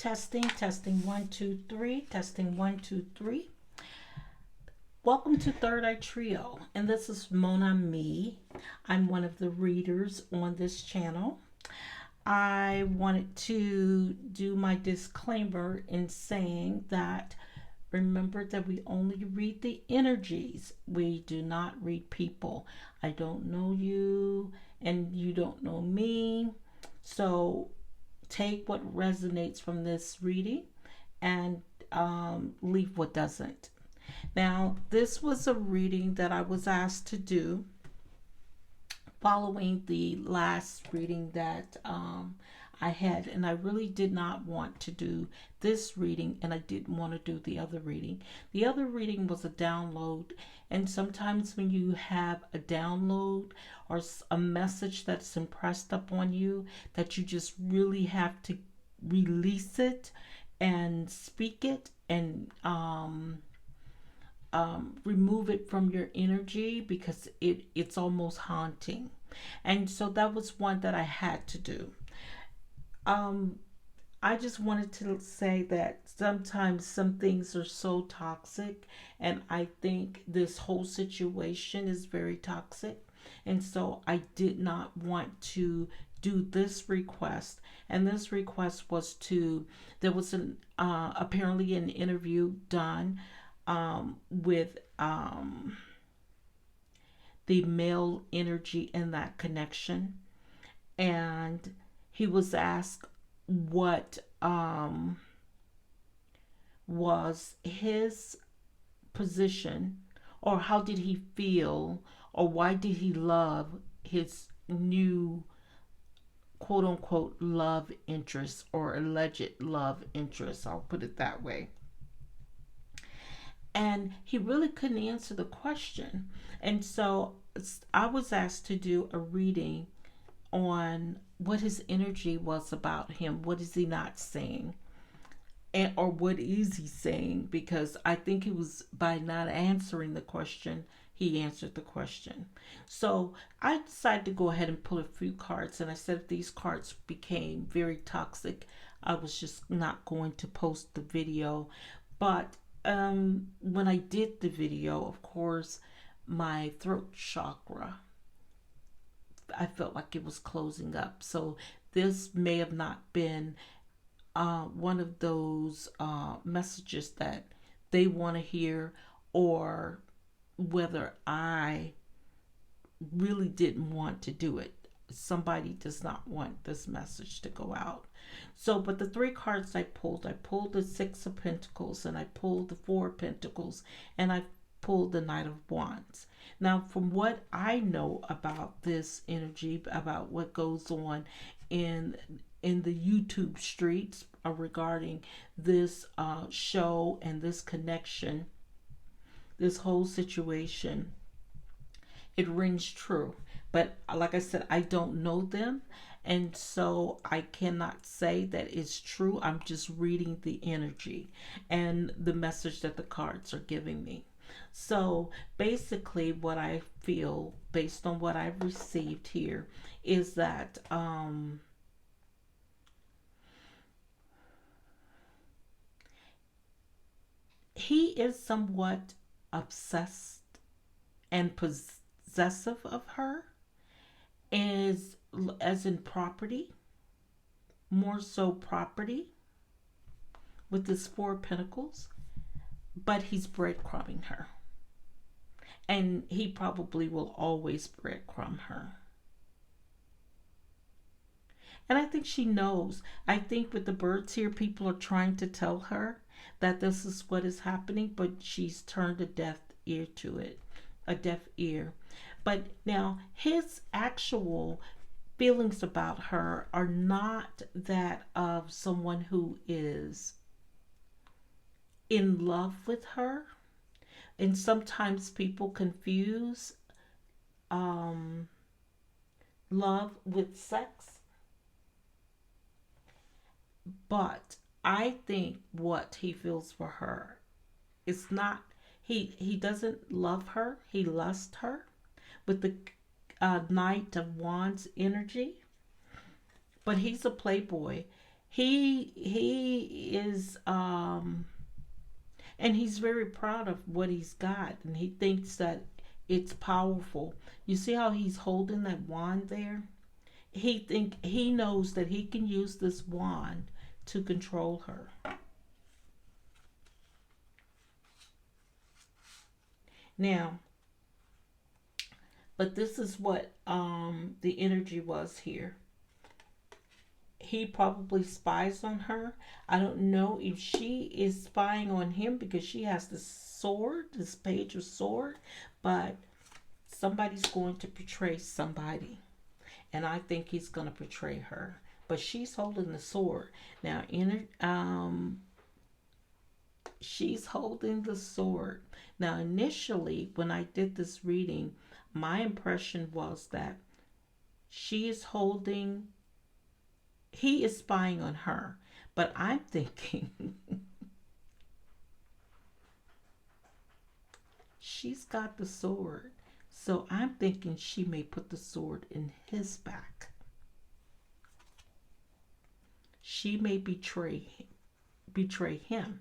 Testing 1 2 3, testing 1 2 3. Welcome to Third Eye Trio, and this is Mona Me. I'm one of the readers on this channel. I wanted to do my disclaimer in saying that remember that we only read the energies. We do not read people. I don't know you, and you don't know me. So take what resonates from this reading and leave what doesn't. Now, this was a reading that I was asked to do following the last reading that I had, and I really did not want to do this reading, and I didn't want to do the other reading. The other reading was a download, and sometimes when you have a download or a message that's impressed upon you, that you just really have to release it and speak it and remove it from your energy because it's almost haunting. And so that was one that I had to do. Um, I just wanted to say that sometimes some things are so toxic, and I think this whole situation is very toxic. And so I did not want to do this request. And this request was to, there was apparently an interview done with the male energy in that connection. And he was asked what was his position, or how did he feel, or why did he love his new quote unquote love interest, or alleged love interest. I'll put it that way. And he really couldn't answer the question. And so I was asked to do a reading on what his energy was about him. What is he not saying? And, or what is he saying? Because I think it was by not answering the question, he answered the question. So I decided to go ahead and pull a few cards. And I said if these cards became very toxic, I was just not going to post the video. But when I did the video, of course, my throat chakra, I felt like it was closing up. So this may have not been one of those messages that they want to hear, or whether I really didn't want to do it. Somebody does not want this message to go out. So, but the three cards I pulled the Six of Pentacles, and I pulled the Four of Pentacles, and I pulled the Knight of Wands. Now, from what I know about this energy, about what goes on in the YouTube streets regarding this show and this connection, this whole situation, it rings true. But like I said, I don't know them, and so I cannot say that it's true. I'm just reading the energy and the message that the cards are giving me. So basically, what I feel based on what I've received here is that he is somewhat obsessed and possessive of her, is as in property, more so property, with this Four of Pentacles, but he's breadcrumbing her, and he probably will always breadcrumb her. And I think she knows. I think with the birds here, people are trying to tell her that this is what is happening, but she's turned a deaf ear to it, a deaf ear. But now his actual feelings about her are not that of someone who is in love with her. And sometimes people confuse love with sex. But I think what he feels for her is not, he doesn't love her, he lusts her with the Knight of Wands energy. But he's a playboy. He is and he's very proud of what he's got, and he thinks that it's powerful. You see how he's holding that wand there? He knows that he can use this wand to control her. Now, but this is what the energy was here. He probably spies on her. I don't know if she is spying on him because she has this sword, this page of sword, but somebody's going to betray somebody. And I think he's going to betray her. But she's holding the sword. Now, she's holding the sword. Now, initially, when I did this reading, my impression was that she is holding, he is spying on her. But I'm thinking she's got the sword. So I'm thinking she may put the sword in his back. She may betray him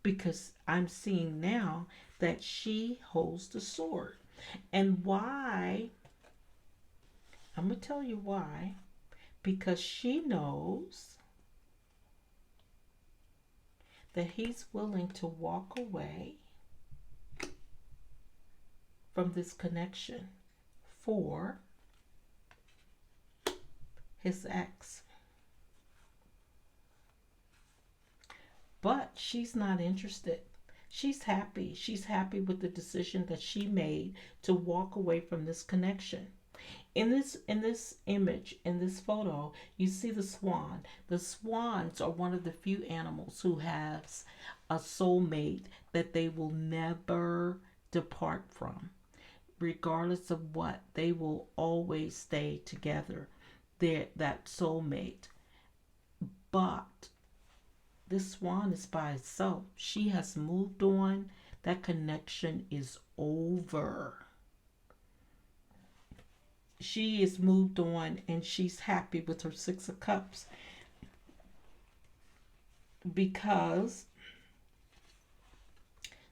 because I'm seeing now that she holds the sword. And why? I'm going to tell you why. Because she knows that he's willing to walk away from this connection for his ex. But she's not interested. She's happy. She's happy with the decision that she made to walk away from this connection. In this image, in this photo, you see the swan. The swans are one of the few animals who has a soulmate that they will never depart from. Regardless of what, they will always stay together. That soulmate. But this swan is by itself. She has moved on. That connection is over. She is moved on and she's happy with her Six of Cups because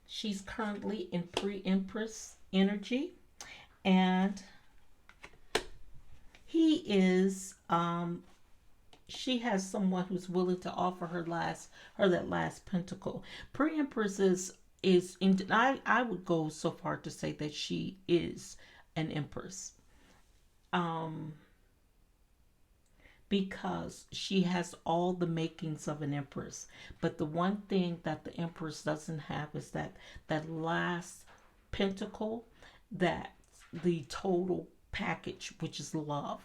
she's currently in pre-empress energy, and he is she has someone who's willing to offer her that last pentacle. Pre-empress is in, I would go so far to say that she is an empress. Um because she has all the makings of an empress. But the one thing that the empress doesn't have is that last pentacle, that the total package, which is love.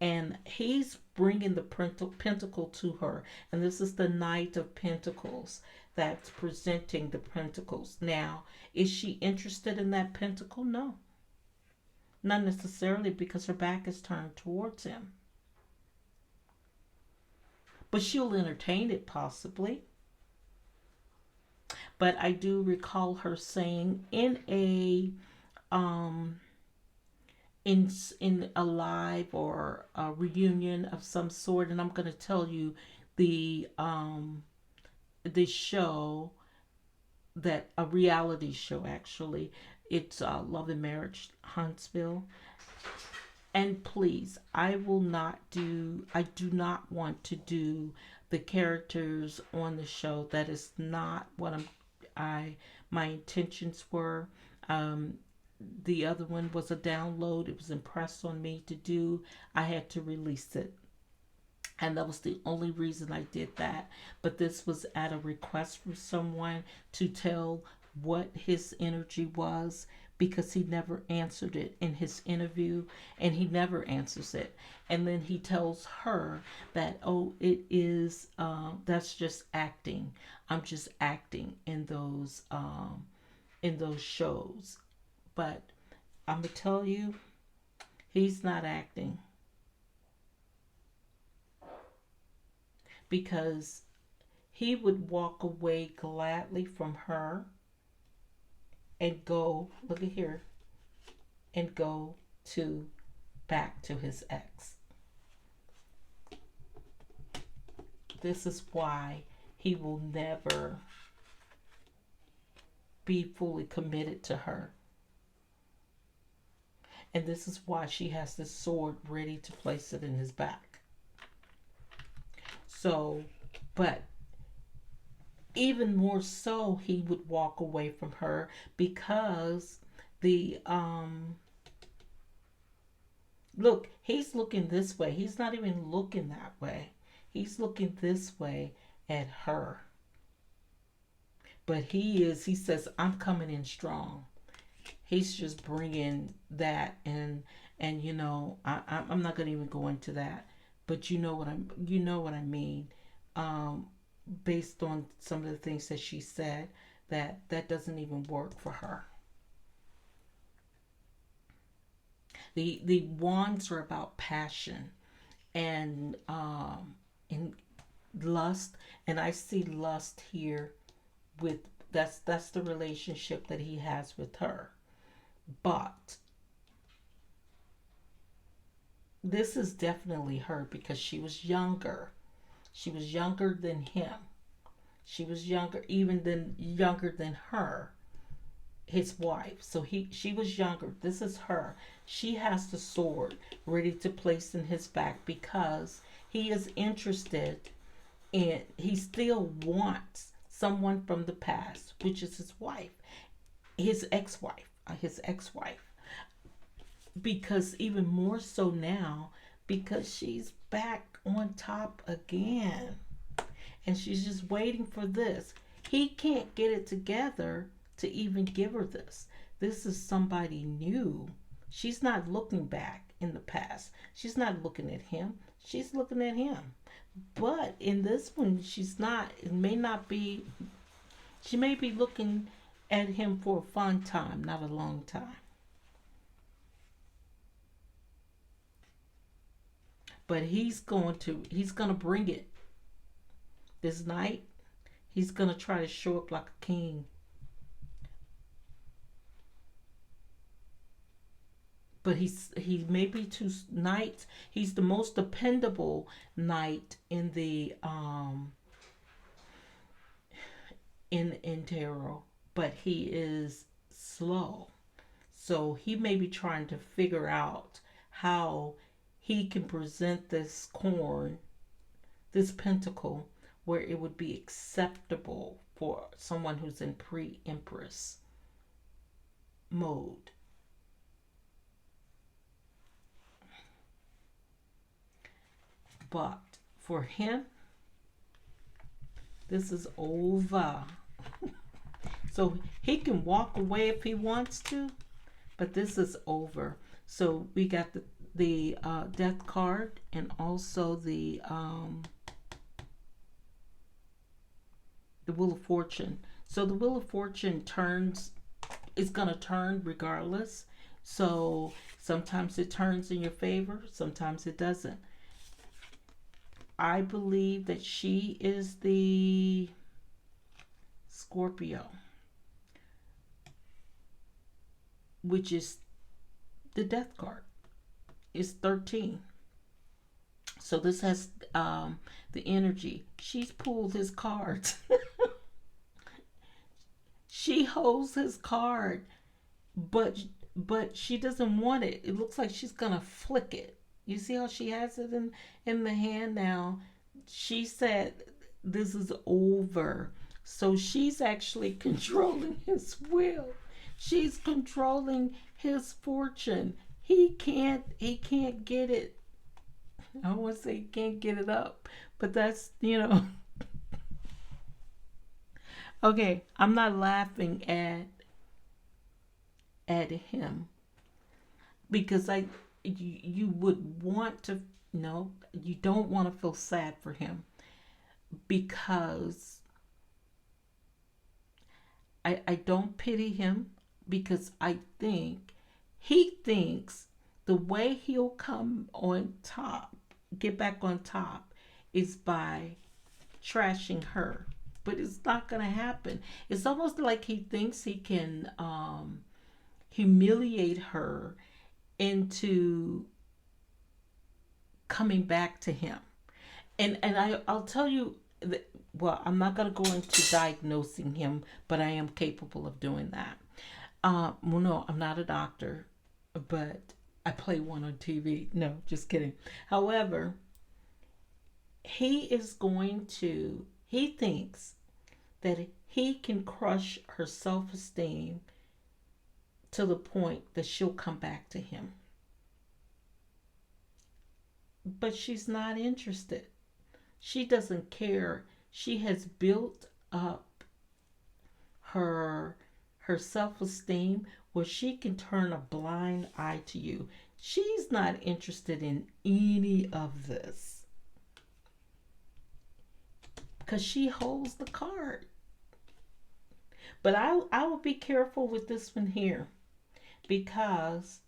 And he's bringing the pentacle to her, and this is the Knight of Pentacles that's presenting the pentacles. Now, is she interested in that pentacle? No, not necessarily, because her back is turned towards him. But she'll entertain it possibly. But I do recall her saying in a um in a live or a reunion of some sort, and I'm going to tell you the show, that a reality show actually. It's Love and Marriage Huntsville. And please, I do not want to do the characters on the show. That is not what my intentions were. Um, the other one was a download. It was impressed on me to do. I had to release it. And that was the only reason I did that. But this was at a request from someone to tell what his energy was, because he never answered it in his interview, and he never answers it. And then he tells her that, oh, it is, that's just acting. I'm just acting in those shows. But I'm going to tell you, he's not acting, because he would walk away gladly from her and go, look at here, and go to back to his ex. this is why he will never be fully committed to her. And this is why she has this sword ready to place it in his back. So, but even more so, he would walk away from her because the look, he's looking this way. He's not even looking that way. He's looking this way at her. But he says, I'm coming in strong. He's just bringing that, and I'm not going to even go into that, but you know what I mean. Um, Based on some of the things that she said, that doesn't even work for her. The wands are about passion and and lust, and I see lust here with that's the relationship that he has with her. But this is definitely her because she was younger. She was younger than him. She was younger than her, his wife. So she was younger. This is her. She has the sword ready to place in his back because he is interested in, he still wants someone from the past, which is his wife, his ex-wife, because even more so now, because she's back on top again, and she's just waiting for this. He can't get it together to even give her this. This is somebody new. She's not looking back in the past. She's not looking at him. She's looking at him. But in this one, she's not. It may not be. She may be looking at him for a fun time, not a long time. But he's going to bring it this night. He's going to try to show up like a king. But he may be two knights. He's the most dependable knight in the in tarot, but he is slow. So he may be trying to figure out how he can present this corn, this pentacle, where it would be acceptable for someone who's in pre-empress mode. But for him, this is over. So he can walk away if he wants to, but this is over. So we got the death card and also the wheel of fortune. So the wheel of fortune turns, is gonna turn regardless. So sometimes it turns in your favor, sometimes it doesn't. I believe that she is the Scorpio, which is the death card. It's 13. So this has the energy. She's pulled his cards. She holds his card, but she doesn't want it. It looks like she's gonna flick it. You see how she has it in the hand now? She said this is over. So she's actually controlling his will. She's controlling his fortune. He can't get it. I don't want to say he can't get it up, but that's. Okay, I'm not laughing at him because you would want to, no, you don't want to feel sad for him because I don't pity him because I think he thinks the way he'll come on top, get back on top, is by trashing her. But it's not going to happen. It's almost like he thinks he can humiliate her into coming back to him. I'll tell you that, well, I'm not going to go into diagnosing him, but I am capable of doing that. Well, no, I'm not a doctor, but I play one on TV. No, just kidding. However, he thinks that he can crush her self esteem to the point that she'll come back to him. But she's not interested. She doesn't care. She has built up her her self-esteem where she can turn a blind eye to you. She's not interested in any of this because she holds the card. But I will be careful with this one here because,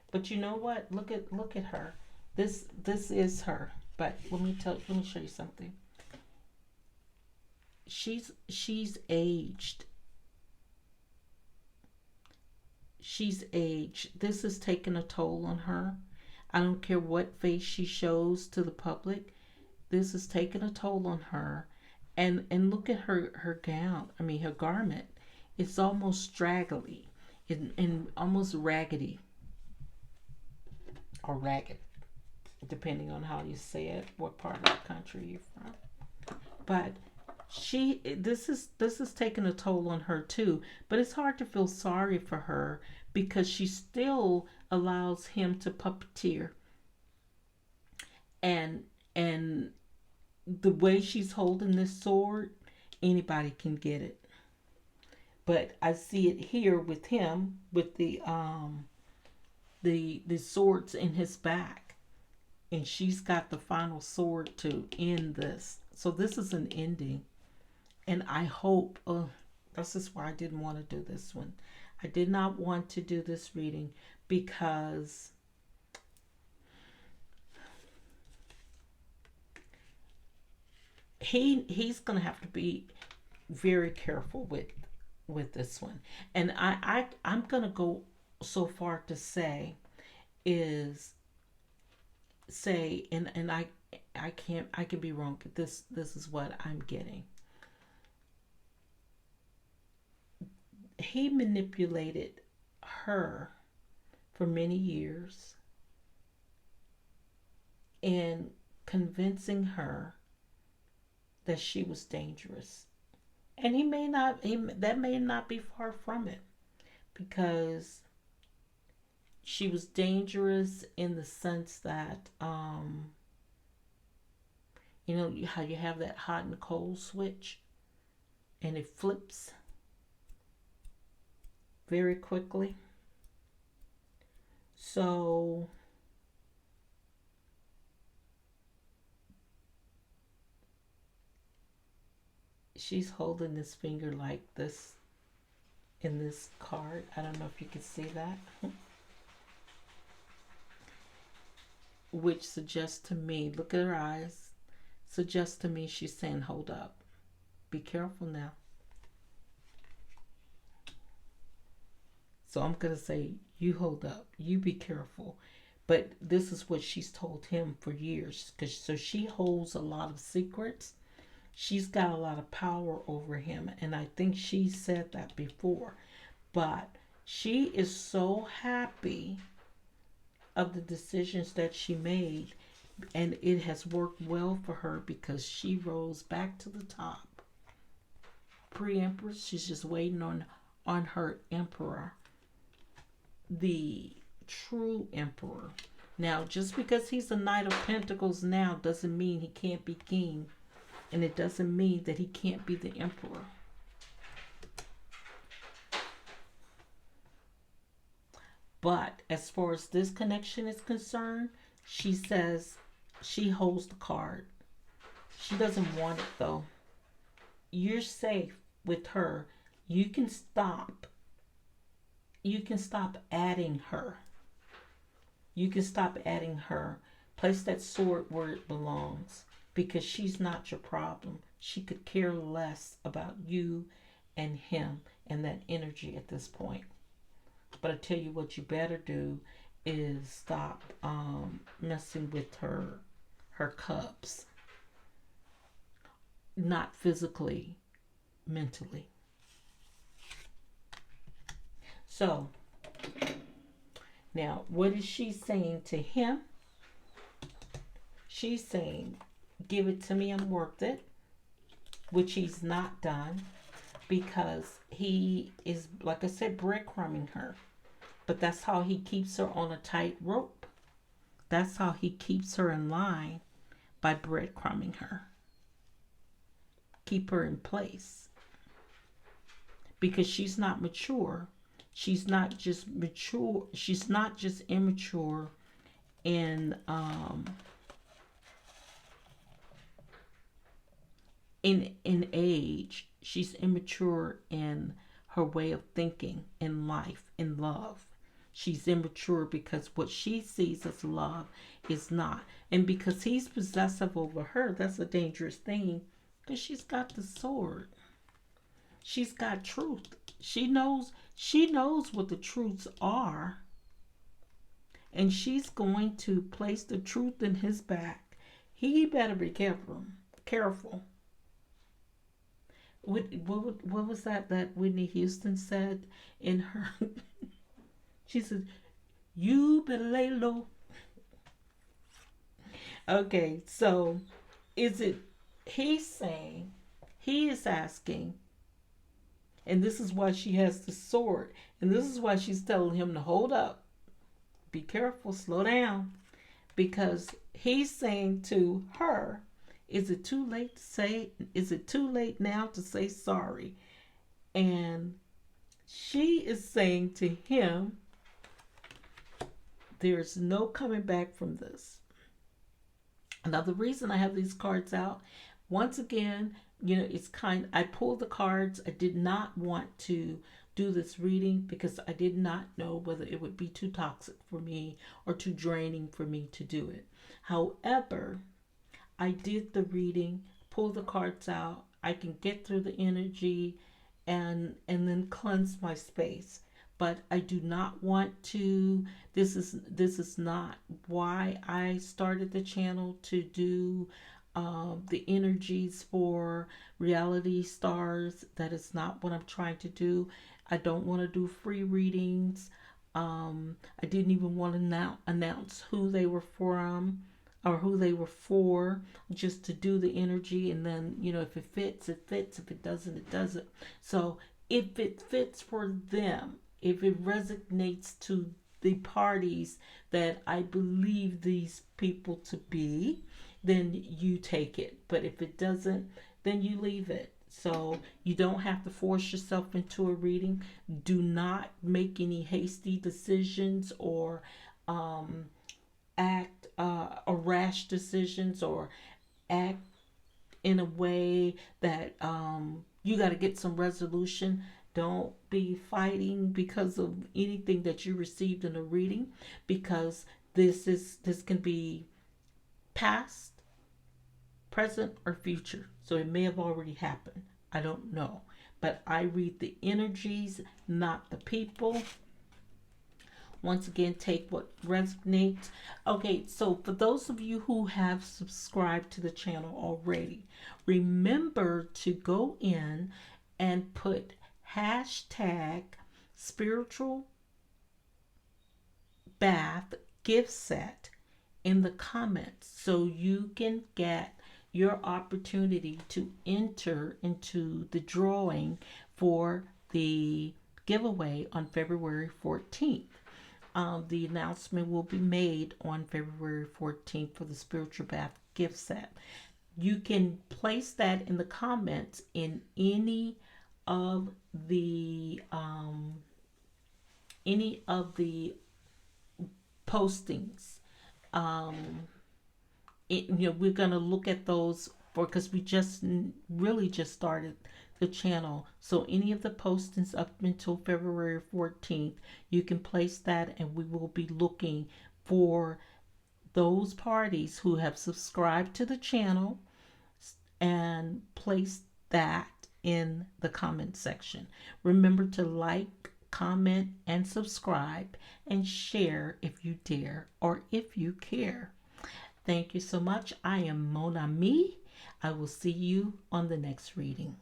but you know what? Look at her. This is her. But let me show you something. She's aged. She's aged. This has taken a toll on her. I don't care what face she shows to the public. This has taken a toll on her. And look at her gown. I mean her garment. It's almost straggly and almost raggedy or ragged, depending on how you say it, what part of the country you're from. But this is taking a toll on her too. But it's hard to feel sorry for her because she still allows him to puppeteer, and and the way she's holding this sword, anybody can get it. But I see it here with him with the swords in his back, and she's got the final sword to end this. So this is an ending, and I hope. This is why I didn't want to do this one. I did not want to do this reading because he's gonna have to be very careful with this one, and I'm gonna go so far to say is say and I can't I can be wrong. This is what I'm getting. He manipulated her for many years in convincing her that she was dangerous. And that may not be far from it because she was dangerous in the sense that you know how you have that hot and cold switch and it flips very quickly. So she's holding this finger like this in this card. I don't know if you can see that. Which suggests to me, look at her eyes, suggests to me she's saying, hold up, be careful now. So I'm going to say, you hold up, you be careful. But this is what she's told him for years. So she holds a lot of secrets. She's got a lot of power over him. And I think she said that before. But she is so happy of the decisions that she made. And it has worked well for her because she rose back to the top. Pre-empress, she's just waiting on her emperor, the true emperor. Now, just because he's a Knight of Pentacles now doesn't mean he can't be king. And it doesn't mean that he can't be the emperor. But as far as this connection is concerned, she says she holds the card. She doesn't want it though. You're safe with her. You can stop. You can stop adding her. You can stop adding her. Place that sword where it belongs because she's not your problem. She could care less about you and him and that energy at this point. But I tell you what you better do is stop messing with her cups. not physically, mentally. So now, what is she saying to him? She's saying, give it to me, I'm worth it, which he's not done because he is, like I said, breadcrumbing her. But that's how he keeps her on a tight rope. That's how he keeps her in line, by breadcrumbing her. Keep her in place. Because she's not mature. She's not just mature. She's not just immature in in age. She's immature in her way of thinking, in life, in love. She's immature because what she sees as love is not. And because he's possessive over her, that's a dangerous thing. Because she's got the sword. She's got truth. She knows what the truths are. And she's going to place the truth in his back. He better be careful. What was that Whitney Houston said in her? She said, "You better lay low." Okay, so is it? He's saying, he is asking, and this is why she has the sword, and this is why she's telling him to hold up, be careful, slow down, because he's saying to her, is it too late to say, is it too late now to say sorry? And she is saying to him, there's no coming back from this. Now, the reason I have these cards out, once again, it's I pulled the cards. I did not want to do this reading because I did not know whether it would be too toxic for me or too draining for me to do it. However, I did the reading, pull the cards out. I can get through the energy and then cleanse my space. But I do not want to. This is not why I started the channel, to do the energies for reality stars. That is not what I'm trying to do. I don't want to do free readings. I didn't even want to announce who they were from or who they were for, just to do the energy. And then, if it fits, it fits. If it doesn't, it doesn't. So if it fits for them, if it resonates to the parties that I believe these people to be, then you take it. But if it doesn't, then you leave it. So you don't have to force yourself into a reading. Do not make any hasty decisions or act or rash decisions, or act in a way that you got to get some resolution. Don't be fighting because of anything that you received in a reading, because this can be past, present, or future. So it may have already happened. I don't know. But I read the energies, not the people. Once again, take what resonates. Okay, so for those of you who have subscribed to the channel already, remember to go in and put hashtag spiritual bath gift set in the comments so you can get your opportunity to enter into the drawing for the giveaway on February 14th. The announcement will be made on February 14th for the spiritual bath gift set. You can place that in the comments in any of the postings. We're gonna look at those because we really just started the channel. So any of the postings up until February 14th, you can place that, and we will be looking for those parties who have subscribed to the channel and place that in the comment section. Remember to like, comment, and subscribe, and share if you dare or if you care. Thank you so much. I am Mon Ami. I will see you on the next reading.